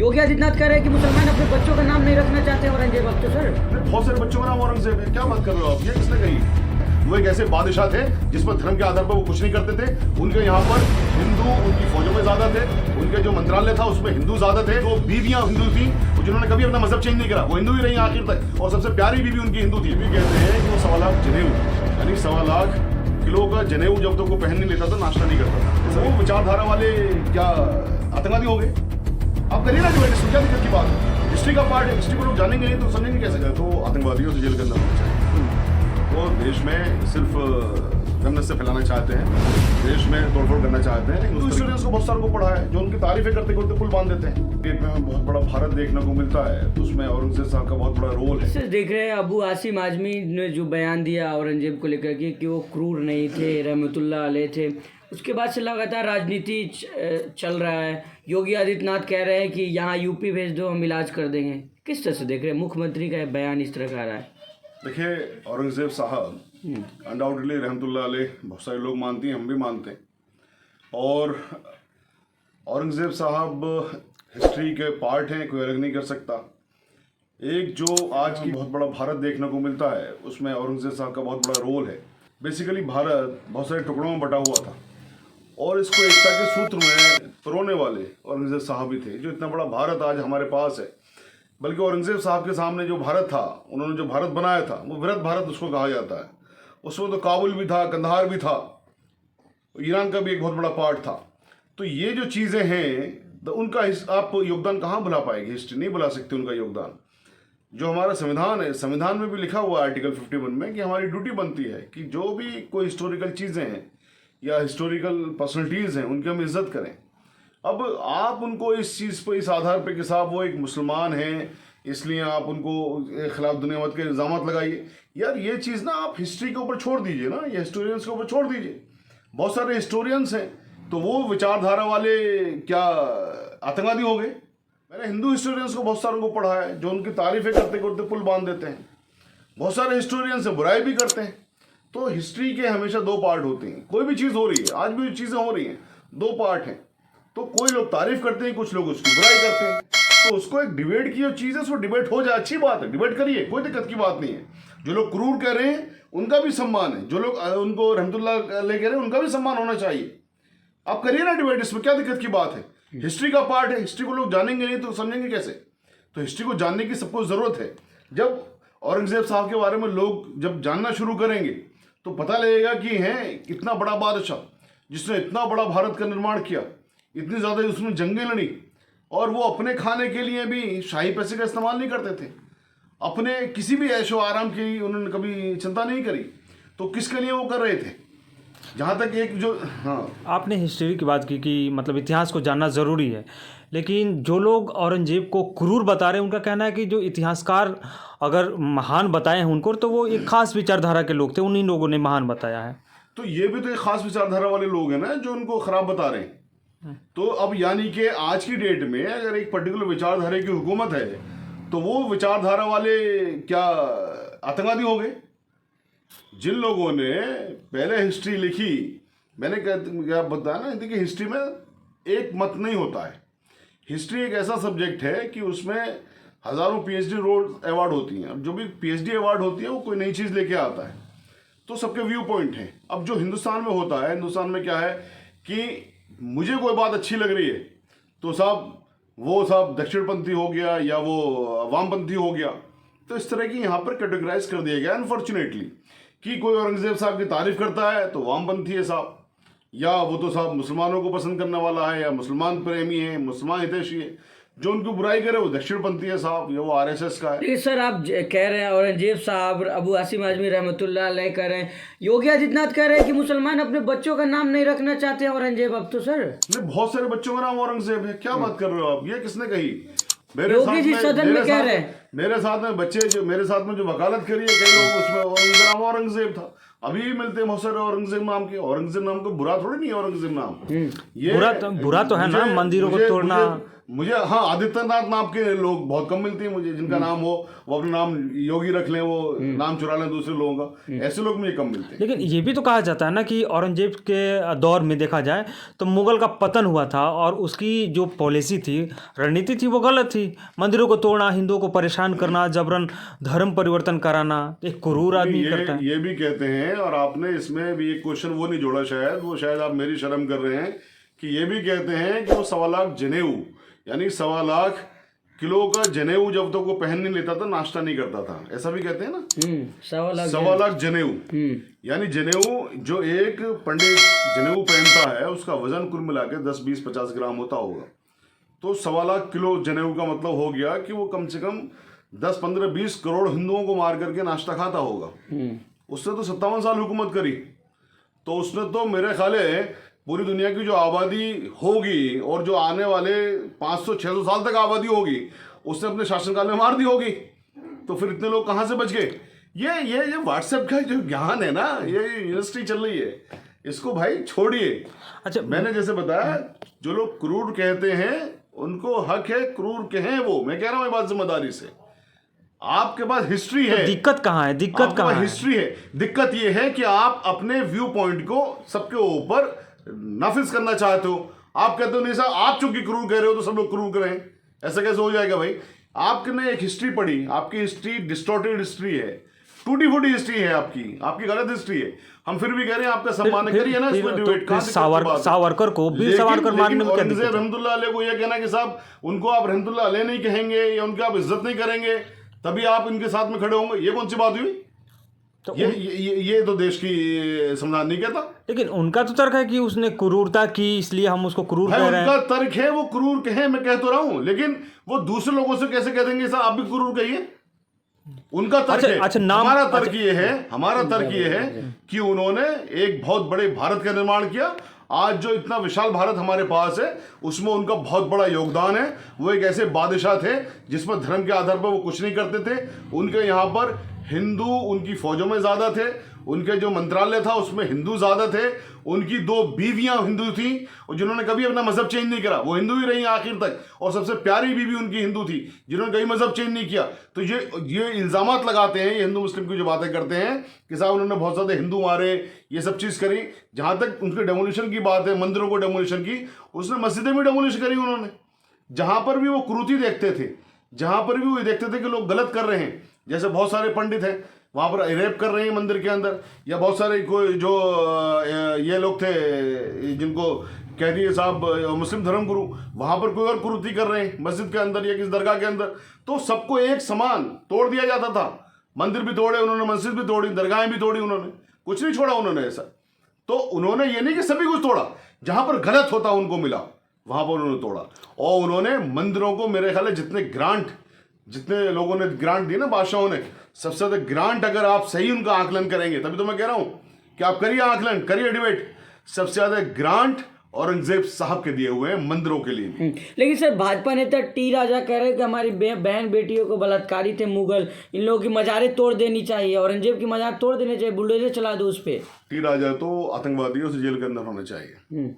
योगी आदित्यनाथ कह रहे हैं कि मुसलमान अपने बच्चों का नाम नहीं रखना चाहते औरंगजेब। अब तो सर बहुत सारे बच्चों का नाम औरंगजेब है, क्या बात कर रहे हो आप? ये किसने कही? वो एक ऐसे बादशाह थे जिस पर धर्म के आधार पर वो कुछ नहीं करते थे। उनके यहाँ पर हिंदू उनकी फौजों में ज्यादा थे, उनके जो मंत्रालय था उसमें हिंदू ज्यादा थे। तो बीवियां हिंदू थी जिन्होंने कभी अपना मजहब चेंज नहीं करा, वो हिंदू ही रही आखिर तक, और सबसे प्यारी बीवी उनकी हिंदू थी। भी कहते हैं कि वो 1.25 लाख जनेऊ यानी 1.25 लाख किलो का जनेऊ जब तक वो पहन नहीं लेता था, नाश्ता नहीं करता था। वो विचारधारा वाले क्या आतंकवादी हो गए? आप करिए ना डिबेट, क्या दिक्कत की बात है? हिस्ट्री का पार्ट है, हिस्ट्री को लोग जानेंगे नहीं तो समझेंगे कैसे? तो आतंकवादियों से जेल के अंदर होना चाहिए। वो देश में सिर्फ गंदत से फैलाना चाहते हैं, देश में तोड़फोड़ करना चाहते हैं। हिंदू हिस्टोरियंस को बहुत सारों को पढ़ा है जो उनकी तारीफें करते करते पुल बांध देते हैं। एक में बहुत बड़ा भारत देखने को मिलता है, उसमें औरंगजेब साहब का बहुत बड़ा रोल है। सर देख रहे हैं अबू आसिम आजमी ने जो बयान दिया औरंगजेब को लेकर के कि वो क्रूर नहीं थे, रहमतुल्लाह अलैह थे, उसके बाद से लगातार राजनीति चल रहा है। योगी आदित्यनाथ कह रहे हैं कि यहाँ यूपी भेज दो, हम इलाज कर देंगे। किस तरह से देख रहे हैं मुख्यमंत्री का बयान इस तरह का आ रहा है? देखिए, औरंगजेब साहब अनडाउटेडली रहमतुल्लाह अलैह बहुत सारे लोग मानते हैं, हम भी मानते हैं। और औरंगजेब साहब हिस्ट्री के पार्ट हैं, कोई अलग नहीं कर सकता। एक जो आज की बहुत बड़ा भारत देखने को मिलता है उसमें औरंगजेब साहब का बहुत बड़ा रोल है। बेसिकली भारत बहुत सारे टुकड़ों में बटा हुआ था और इसको एकता के सूत्र में पिरोने वाले औरंगजेब साहब ही थे। जो इतना बड़ा भारत आज हमारे पास है, बल्कि औरंगजेब साहब के सामने जो भारत था, उन्होंने जो भारत बनाया था वो वृहद भारत उसको कहा जाता है। उसमें तो काबुल भी था, कंधार भी था, ईरान का भी एक बहुत बड़ा पार्ट था। तो ये जो चीज़ें हैं तो उनका आप योगदान कहाँ भुला पाएंगे? हिस्ट्री नहीं भुला सकती उनका योगदान। जो हमारा संविधान है, संविधान में भी लिखा हुआ है आर्टिकल 51 में कि हमारी ड्यूटी बनती है कि जो भी कोई हिस्टोरिकल चीज़ें हैं या हिस्टोरिकल पर्सनलिटीज़ हैं उनकी हम इज्जत करें। अब आप उनको इस चीज़ पर, इस आधार पे कि साहब वो एक मुसलमान हैं इसलिए आप उनको खिलाफ दुनियावत के इल्ज़ाम लगाइए, यार ये चीज़ ना आप हिस्ट्री के ऊपर छोड़ दीजिए ना, ये हिस्टोरियंस के ऊपर छोड़ दीजिए। बहुत सारे हिस्टोरियंस हैं तो वो विचारधारा वाले क्या आतंकवादी हो गए? मैंने हिंदू हिस्टोरियंस को बहुत सारों को पढ़ा है जो उनकी तारीफें करते करते पुल बांध देते हैं। बहुत सारे हिस्टोरियंस से बुराई भी करते हैं। तो हिस्ट्री के हमेशा दो पार्ट होते हैं। कोई भी चीज़ हो रही है, आज भी चीज़ें हो रही हैं, दो पार्ट हैं। तो कोई लोग तारीफ करते हैं, कुछ लोग उसकी बुराई करते हैं। तो उसको एक डिबेट की जो चीज़ है उसको डिबेट हो जाए, अच्छी बात है, डिबेट करिए, कोई दिक्कत की बात नहीं है। जो लोग क्रूर कह रहे हैं उनका भी सम्मान है, जो लोग उनको रहमतुल्लाह अलैह कह रहे हैं उनका भी सम्मान होना चाहिए। आप करिए ना डिबेट, इसमें क्या दिक्कत की बात है? हिस्ट्री का पार्ट है, हिस्ट्री को लोग जानेंगे नहीं तो समझेंगे कैसे? तो हिस्ट्री को जानने की सबको ज़रूरत है। जब औरंगजेब साहब के बारे में लोग जब जानना शुरू करेंगे तो पता लगेगा कि हैं कितना बड़ा बादशाह जिसने इतना बड़ा भारत का निर्माण किया, इतनी ज़्यादा उसमें जंगें लड़ी, और वो अपने खाने के लिए भी शाही पैसे का इस्तेमाल नहीं करते थे। अपने किसी भी ऐशो आराम की उन्होंने कभी चिंता नहीं करी। तो किसके लिए वो कर रहे थे? जहाँ तक एक जो आपने हिस्ट्री की बात की कि मतलब इतिहास को जानना ज़रूरी है, लेकिन जो लोग औरंगजेब को क्रूर बता रहे हैं उनका कहना है कि जो इतिहासकार अगर महान बताए हैं उनको तो वो एक खास विचारधारा के लोग थे, उन्हीं लोगों ने महान बताया है। तो ये भी तो एक खास विचारधारा वाले लोग हैं ना जो उनको खराब बता रहे हैं। तो अब यानी कि आज की डेट में अगर एक पर्टिकुलर विचारधारा की हुकूमत है तो वो विचारधारा वाले क्या आतंकवादी हो गए? जिन लोगों ने पहले हिस्ट्री लिखी, मैंने क्या बताया ना, देखिए हिस्ट्री में एक मत नहीं होता है। हिस्ट्री एक ऐसा सब्जेक्ट है कि उसमें हज़ारों पीएचडी अवार्ड होती हैं। अब जो भी पीएचडी अवार्ड होती है वो कोई नई चीज़ लेके आता है, तो सबके व्यू पॉइंट हैं। अब जो हिंदुस्तान में होता है, हिंदुस्तान में क्या है कि मुझे कोई बात अच्छी लग रही है तो साहब वो साहब दक्षिणपंथी हो गया या वो वामपंथी हो गया। तो इस तरह की यहाँ पर कैटेगराइज कर दिया गया अनफॉर्चुनेटली कि कोई औरंगजेब साहब की तारीफ करता है तो वामपंथी है साहब, या वो तो साहब मुसलमानों को पसंद करने वाला है, या मुसलमान प्रेमी है, मुसलमान हितैषी है। जो उनकी बुराई करे वो दक्षिणपंथी है साहब, या वो आरएसएस का है। सर आप कह रहे हैं औरंगजेब साहब, अबू आसिम आजमी रहमतुल्लाह अलैह कह रहे हैं, योगी आदित्यनाथ कह रहे हैं कि मुसलमान अपने बच्चों का नाम नहीं रखना चाहते औरंगजेब। अब तो सर नहीं, बहुत सारे बच्चों का नाम औरंगजेब है, क्या बात कर रहे हो आप? ये किसने कही? योगी जी सदन में कह रहे हैं। मेरे साथ में बच्चे जो मेरे साथ में जो वकालत करी है कई लोग, उसमें उनका नाम औरंगजेब था। अभी भी मिलते हैं बहुत सारे औरंगजेब नाम के। औरंगजेब नाम को बुरा थोड़ी नहीं है औरंगजेब नाम। ये बुरा तो है ना, मंदिरों को तोड़ना। मुझे हाँ आदित्यनाथ नाम के लोग बहुत कम मिलते हैं मुझे, जिनका नाम हो वो अपना नाम योगी रख लें, वो नाम चुरा लें दूसरे लोगों का, ऐसे लोग मुझे कम मिलते हैं। लेकिन ये भी तो कहा जाता है ना कि औरंगजेब के दौर में देखा जाए तो मुगल का पतन हुआ था और उसकी जो पॉलिसी थी, रणनीति थी, वो गलत थी। मंदिरों को तोड़ना, हिंदुओं को परेशान करना, जबरन धर्म परिवर्तन कराना, एक क्रूर आदमी करता है। ये भी कहते हैं, और आपने इसमें भी एक क्वेश्चन वो नहीं जोड़ा, शायद आप मेरी शर्म कर रहे हैं, कि ये भी कहते हैं कि वो 1.25 लाख जनेऊ, यानी 1.25 लाख किलो का जनेऊ जब तक वो पहन नहीं लेता था नाश्ता नहीं करता था, ऐसा भी कहते हैं ना। 1.25 लाख जनेऊ, यानी जनेऊ जो एक पंडित जनेऊ पहनता है उसका वजन कुल मिला के 10, 20, 50 ग्राम होता होगा। तो 1.25 लाख किलो जनेऊ का मतलब हो गया कि वो कम से कम 10, 15, 20 करोड़ हिंदुओं को मार करके नाश्ता खाता होगा। उसने तो 57 साल हुकूमत करी, तो उसने तो मेरे ख्याल है पूरी दुनिया की जो आबादी होगी और जो आने वाले 500-600 साल तक आबादी होगी उसने अपने शासनकाल में मार दी होगी। तो फिर इतने लोग कहाँ से बच गए? ये व्हाट्सएप का जो ज्ञान है ना, ये यूनिवर्सिटी चल रही है, इसको भाई छोड़िए। अच्छा, मैंने जैसे बताया, जो लोग क्रूर कहते हैं उनको हक है क्रूर कहें, वो मैं कह रहा हूँ ये बात जिम्मेदारी से। आपके पास हिस्ट्री है, दिक्कत कहाँ है? दिक्कत कहाँ है? हिस्ट्री है। दिक्कत ये है कि आप अपने व्यू पॉइंट को सबके ऊपर नाफिज करना चाहते हो। आप कहते हो नहीं साहब, आप चूंकि क्रूर कह रहे हो तो सब लोग क्रूर करें, ऐसा कैसे हो जाएगा भाई? आपने एक हिस्ट्री पढ़ी, आपकी हिस्ट्री डिस्टॉर्टेड हिस्ट्री है, टूटी फूटी हिस्ट्री है, आपकी गलत हिस्ट्री है। हम फिर भी कह रहे हैं आपका सम्मान करिए ना, इसमें डिबेट का सावरकर को वीर सावरकर मानने में क्या दिक्कत है? रहमतुल्लाह अलैह को यह कहना कि साहब उनको आप रहमतुल्लाह अलैह नहीं कहेंगे या उनकी आप इज्जत नहीं करेंगे तभी आप इनके साथ में खड़े होंगे, ये कौन सी बात हुई? तो ये तो देश की संविधान नहीं कहता। लेकिन उनका तो तर्क है कि उसने क्रूरता की, इसलिए हम उसको क्रूर कह रहे हैं। उनका तर्क है, वो क्रूर कहे, मैं कह तो रहा हूं, लेकिन वो दूसरे लोगों से कैसे कह देंगे साहब आप भी क्रूर कहिए? उनका तर्क है। हमारा तर्क ये है कि उन्होंने एक बहुत बड़े भारत का निर्माण किया। आज जो इतना विशाल भारत हमारे पास है उसमें उनका बहुत बड़ा योगदान है। वो एक ऐसे बादशाह थे जिसमें धर्म के आधार पर वो कुछ नहीं करते थे। उनके यहाँ पर हिंदू उनकी फौजों में ज्यादा थे, उनके जो मंत्रालय था उसमें हिंदू ज्यादा थे, उनकी 2 बीवियां हिंदू थी और जिन्होंने कभी अपना मजहब चेंज नहीं करा, वो हिंदू ही रही आखिर तक, और सबसे प्यारी बीवी उनकी हिंदू थी जिन्होंने कभी मजहब चेंज नहीं किया। तो ये इल्जामात लगाते हैं, ये हिंदू मुस्लिम की जो बातें करते हैं कि साहब उन्होंने बहुत ज्यादा हिंदू मारे, ये सब चीज करी। जहां तक उनके डेमोलिशन की बात है, मंदिरों को डेमोलिशन की, उसने मस्जिदें भी डेमोलिश करी उन्होंने। जहां पर भी वो क्रूरती देखते थे, जहां पर भी वो देखते थे कि लोग गलत कर रहे हैं, जैसे बहुत सारे पंडित हैं वहां पर रेप कर रहे हैं मंदिर के अंदर, या बहुत सारे कोई जो ये लोग थे जिनको कह दिए साहब मुस्लिम धर्म गुरु, वहां पर कोई और कुरीति कर रहे हैं मस्जिद के अंदर या किसी दरगाह के अंदर, तो सबको एक समान तोड़ दिया जाता था। मंदिर भी तोड़े उन्होंने, मस्जिद भी तोड़ी, दरगाहें भी तोड़ी उन्होंने, कुछ नहीं छोड़ा उन्होंने ऐसा। तो उन्होंने ये नहीं कि सभी कुछ तोड़ा, जहां पर गलत होता उनको मिला वहां पर उन्होंने तोड़ा। और उन्होंने मंदिरों को मेरे ख्याल जितने लोगों ने ग्रांट दी ना बादशाहों ने, सबसे ज्यादा ग्रांट अगर आप सही उनका आकलन करेंगे, तभी तो मैं कह रहा हूं कि आप करिए आकलन, करिए डिबेट, सबसे ज्यादा ग्रांट औरंगजेब साहब के दिए हुए हैं मंदिरों के लिए भी। लेकिन सर भाजपा नेता टी राजा कह रहे हैं कि हमारी बहन बेटियों को बलात्कारी थे मुगल, इन लोगों की मजारें तोड़ देनी चाहिए, औरंगजेब की मजार तोड़ देनी चाहिए, बुलडोजर चला दो उस पर। टी राजा तो आतंकवादियों से जेल के अंदर होना चाहिए।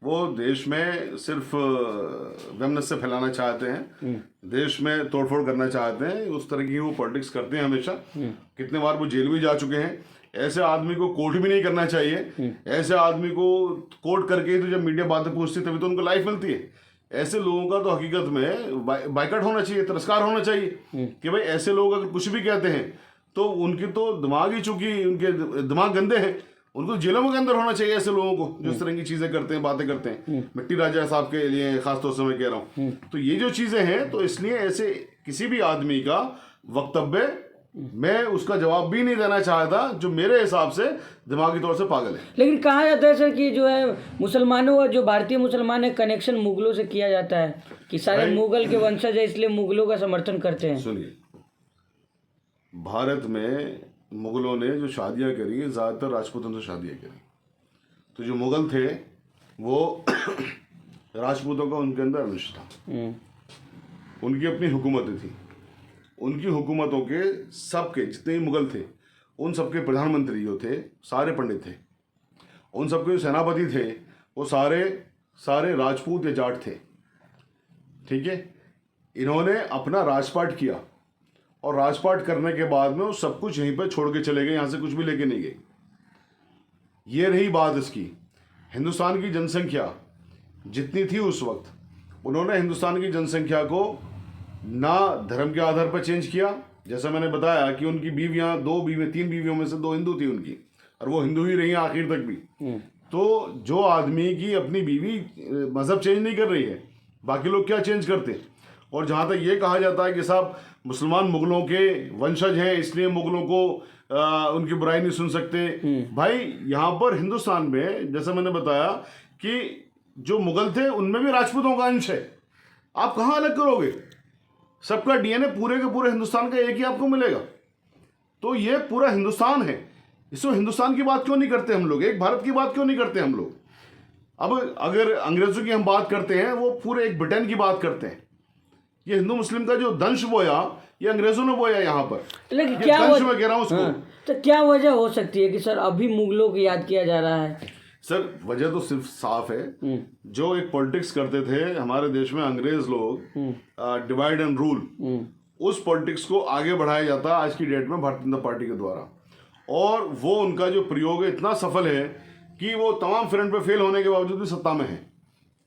वो देश में सिर्फ वेमनेस से फैलाना चाहते हैं, देश में तोड़फोड़ करना चाहते हैं, उस तरह की वो पॉलिटिक्स करते हैं हमेशा। कितने बार वो जेल भी जा चुके हैं। ऐसे आदमी को कोर्ट भी नहीं करना चाहिए। ऐसे आदमी को कोर्ट करके तो जब मीडिया बातें पूछती तभी तो उनको लाइफ मिलती है। ऐसे लोगों का तो हकीकत में बाइकआउट होना चाहिए, तिरस्कार होना चाहिए कि भाई ऐसे लोग अगर कुछ भी कहते हैं तो उनकी तो दिमाग ही, चूंकि उनके दिमाग गंदे हैं, उनको जेलों के अंदर होना चाहिए ऐसे लोगों को जो इस तरह की चीजें करते हैं, बातें करते हैं। मिट्टी राजा साहब के लिए खासतौर से मैं कह रहा हूँ। तो ये जो चीजें हैं, तो इसलिए ऐसे किसी भी आदमी का वक्तव्य मैं उसका जवाब भी नहीं देना चाहता जो मेरे हिसाब से दिमागी तौर से पागल है। लेकिन कहा जाता है सर कि जो है मुसलमानों और जो भारतीय मुसलमान है कनेक्शन मुगलों से किया जाता है, कि सारे मुगल के वंशज है इसलिए मुगलों का समर्थन करते हैं। सुनिए, भारत में मुगलों ने जो शादियां करी ज्यादातर राजपूतों से शादियां करी। तो जो मुगल थे वो राजपूतों का उनके अंदर अंश था, उनकी अपनी हुकूमतें थी। उनकी हुकूमतों के सबके जितने भी मुगल थे उन सबके प्रधानमंत्री जो थे सारे पंडित थे, उन सबके जो सेनापति थे वो सारे राजपूत या जाट थे। ठीक है, इन्होंने अपना राजपाट किया और राजपाट करने के बाद में वो सब कुछ यहीं पर छोड़ के चले गए, यहाँ से कुछ भी लेके नहीं गए। ये रही बात इसकी। हिंदुस्तान की जनसंख्या जितनी थी उस वक्त, उन्होंने हिंदुस्तान की जनसंख्या को ना धर्म के आधार पर चेंज किया, जैसा मैंने बताया कि उनकी बीवियां 3 बीवियों में से 2 हिंदू थी उनकी, और वो हिंदू ही रही आखिर तक भी। तो जो आदमी की अपनी बीवी मज़हब चेंज नहीं कर रही है, बाकी लोग क्या चेंज करते हैं। और जहाँ तक ये कहा जाता है कि साहब मुसलमान मुगलों के वंशज हैं इसलिए मुगलों को उनकी बुराई नहीं सुन सकते, भाई यहाँ पर हिंदुस्तान में जैसा मैंने बताया कि जो मुगल थे उनमें भी राजपूतों का अंश है। आप कहाँ अलग करोगे? सबका डीएनए पूरे के पूरे हिंदुस्तान का एक ही आपको मिलेगा। तो ये पूरा हिंदुस्तान है, इसमें हिंदुस्तान की बात क्यों नहीं करते हम लोग? एक भारत की बात क्यों नहीं करते हम लोग? अब अगर अंग्रेजों की हम बात करते हैं, वो पूरे एक ब्रिटेन की बात करते हैं। ये हिंदू मुस्लिम का जो दंश बोया, ये अंग्रेजों ने बोया यहाँ पर। लेकिन क्या दंश मैं कह रहा हूँ उसको। तो क्या वजह हो सकती है कि सर अभी मुगलों को याद किया जा रहा है? सर वजह तो सिर्फ साफ है, जो एक पॉलिटिक्स करते थे हमारे देश में अंग्रेज लोग, डिवाइड एंड रूल, उस पॉलिटिक्स को आगे बढ़ाया जाता है आज की डेट में भारतीय जनता पार्टी के द्वारा। और वो उनका जो प्रयोग है इतना सफल है कि वो तमाम फ्रंट पे फेल होने के बावजूद भी सत्ता में है,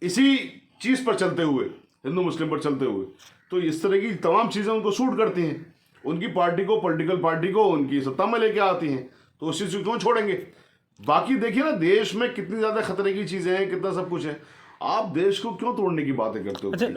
इसी चीज़ पर चलते हुए, हिंदू मुस्लिम पर चलते हुए। तो इस तरह की तमाम चीज़ें उनको सूट करती हैं, उनकी पार्टी को, पॉलिटिकल पार्टी को उनकी सत्ता में लेके आती हैं, तो उस चीज़ को क्यों छोड़ेंगे? बाकी देखिए ना, देश में कितनी ज़्यादा खतरे की चीज़ें हैं, कितना सब कुछ है, आप देश को क्यों तोड़ने की बातें करते हो? अच्छा